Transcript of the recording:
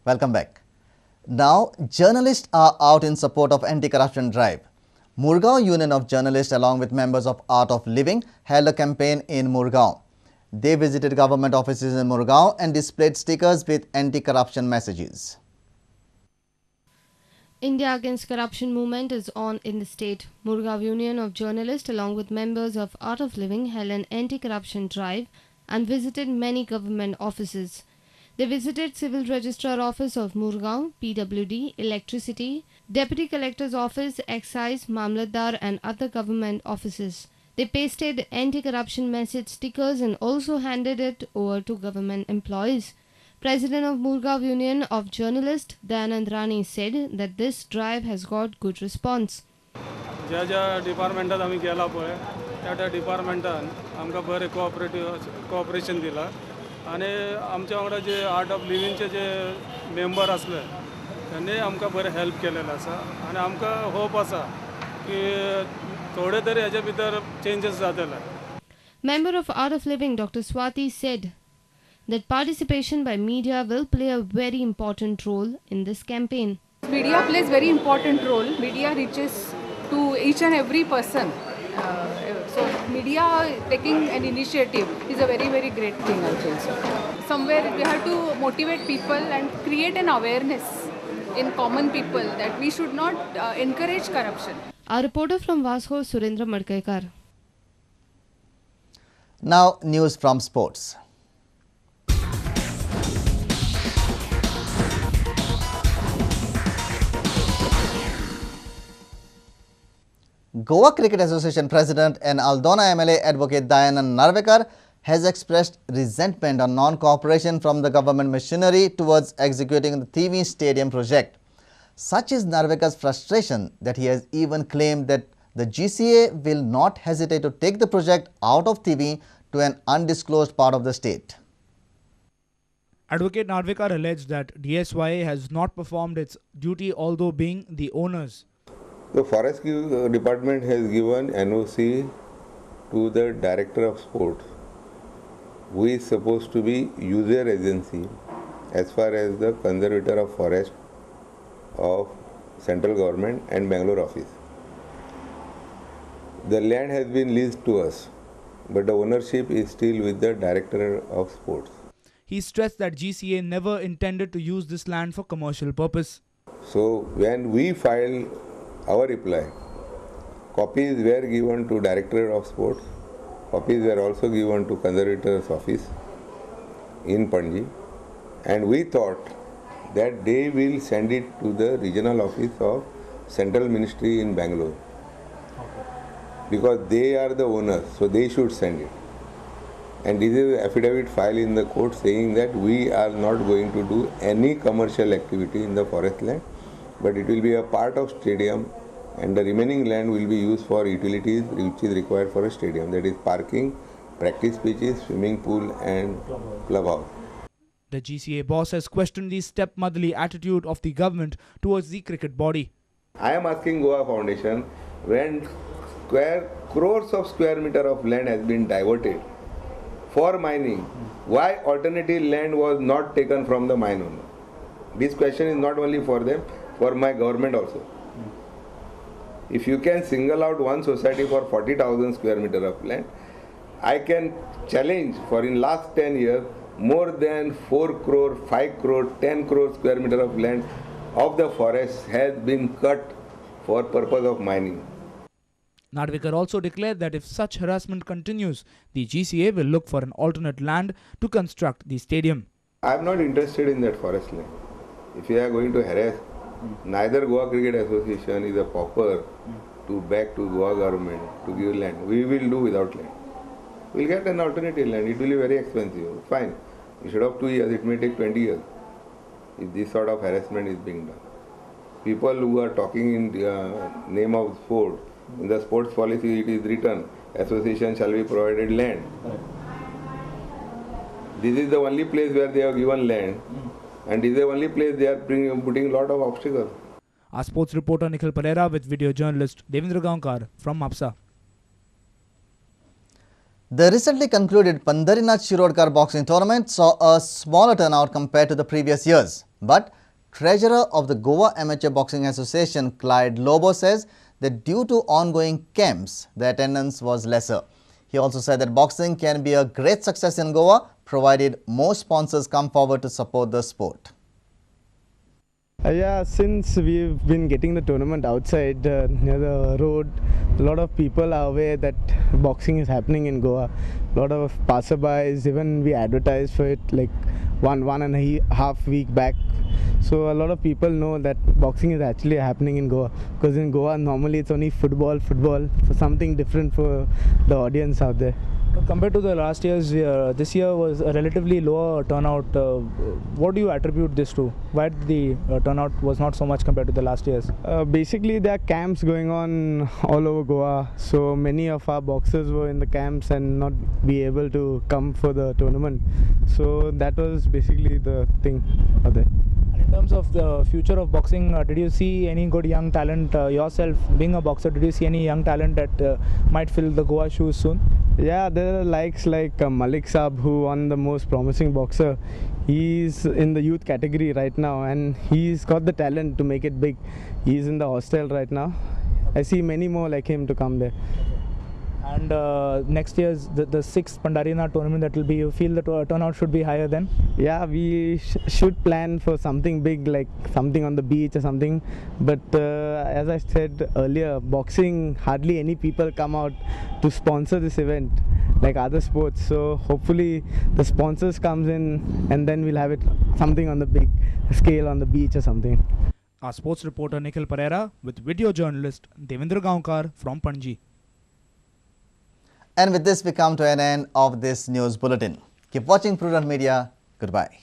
Welcome back. Now, journalists are out in support of anti-corruption drive. Murgaon Union of Journalists along with members of Art of Living held a campaign in Murgaon. They visited government offices in Murgaon and displayed stickers with anti-corruption messages. India Against Corruption movement is on in the state. Murgaon Union of Journalists along with members of Art of Living held an anti-corruption drive and visited many government offices. They visited Civil Registrar Office of Murgaon, PWD, Electricity, Deputy Collector's Office, Excise, Mamlatdar and other government offices. They pasted anti-corruption message stickers and also handed it over to government employees. President of Murgaon Union of Journalists, Dayanand Rani, said that this drive has got good response. ज्या ज्या डिपार्टमेंटात आम्ही गेला पळय त्या डिपार्टमेंटान आमकां बरें cooperation दिला आणि आमच्या वांगडा जे आर्ट ऑफ लिव्हिंगचे जे मेंबर असले त्यांनी आमकां बरें हेल्प केलेलें आसा आणि आमकां होप आसा की थोडे तरी हेच्या भितर चेंजेस जातले. Member of Art of Living, Dr. Swati, said that participation by media will play a very important role in this campaign. Media plays very important role. Media reaches to each and every person. So media taking an initiative is a very, very great thing, I think so. Somewhere we have to motivate people and create an awareness in common people that we should not encourage corruption. Our reporter from Vasco, Surendra Madkekar. Now, news from sports. Goa Cricket Association President and Aldona MLA Advocate Dayanand Narvekar has expressed resentment on non-cooperation from the government machinery towards executing the TV Stadium project. Such is Narvekar's frustration that he has even claimed that the GCA will not hesitate to take the project out of TV to an undisclosed part of the state. Advocate Narvekar alleged that DSYA has not performed its duty although being the owners. The Forest Department has given NOC to the Director of Sports, who is supposed to be user agency as far as the Conservator of Forest of Central Government and Bangalore office. The land has been leased to us, but the ownership is still with the Director of Sports. He stressed that GCA never intended to use this land for commercial purpose. So when we filed our reply, copies were given to Director of Sports, copies were also given to Conservator's office in Panji, and we thought that they will send it to the regional office of Central Ministry in Bangalore, because they are the owners, so they should send it. And this is an affidavit filed in the court saying that we are not going to do any commercial activity in the forest land, but it will be a part of stadium and the remaining land will be used for utilities which is required for a stadium, that is parking, practice pitches, swimming pool and clubhouse. The GCA boss has questioned the stepmotherly attitude of the government towards the cricket body. I am asking Goa Foundation, when crores of square meter of land has been diverted for mining, why alternative land was not taken from the mine owner? This question is not only for them, for my government also. If you can single out one society for 40,000 square meter of land, I can challenge for in last 10 years more than 4 crore, 5 crore, 10 crore square meter of land of the forest has been cut for purpose of mining. Narvekar also declared that if such harassment continues, the GCA will look for an alternate land to construct the stadium. I am not interested in that forest land. If you are going to harass, neither Goa Cricket Association is a pauper to back to Goa government to give land. We will do without land. We will get an alternative land. It will be very expensive. Fine. Instead of 2 years, it may take 20 years if this sort of harassment is being done. People who are talking in the name of sport, in the sports policy it is written, association shall be provided land. This is the only place where they have given land, and this is the only place they are putting a lot of obstacles. Our sports reporter Nikhil Pereira with video journalist Devendra Gaonkar from Mapsa. The recently concluded Pandarinath Shirodkar boxing tournament saw a smaller turnout compared to the previous years. But treasurer of the Goa Amateur Boxing Association, Clyde Lobo, says that due to ongoing camps, the attendance was lesser. He also said that boxing can be a great success in Goa, provided more sponsors come forward to support the sport. Yeah, since we've been getting the tournament outside near the road, a lot of people are aware that boxing is happening in Goa. A lot of passerbys, even we advertised for it like one and a half week back. So a lot of people know that boxing is actually happening in Goa, because in Goa normally it's only football, so something different for the audience out there. Compared to the last years, this year was a relatively lower turnout. What do you attribute this to? Why the turnout was not so much compared to the last years? Basically, there are camps going on all over Goa, so many of our boxers were in the camps and not be able to come for the tournament. So that was basically the thing out there. In terms of the future of boxing, did you see any good young talent yourself being a boxer? Did you see any young talent that might fill the Goa shoes soon? Yeah, there are likes like Malik Saab, who won the most promising boxer. He's in the youth category right now and he's got the talent to make it big. He's in the hostel right now. I see many more like him to come there. And next year's the sixth Pandarina tournament that will be, you feel the turnout should be higher then? Yeah, we should plan for something big, like something on the beach or something. But as I said earlier, boxing, hardly any people come out to sponsor this event like other sports. So hopefully the sponsors comes in and then we'll have it something on the big scale on the beach or something. Our sports reporter Nikhil Pereira with video journalist Devendra Gaonkar from Panji. And with this, we come to an end of this news bulletin. Keep watching Prudent Media. Goodbye.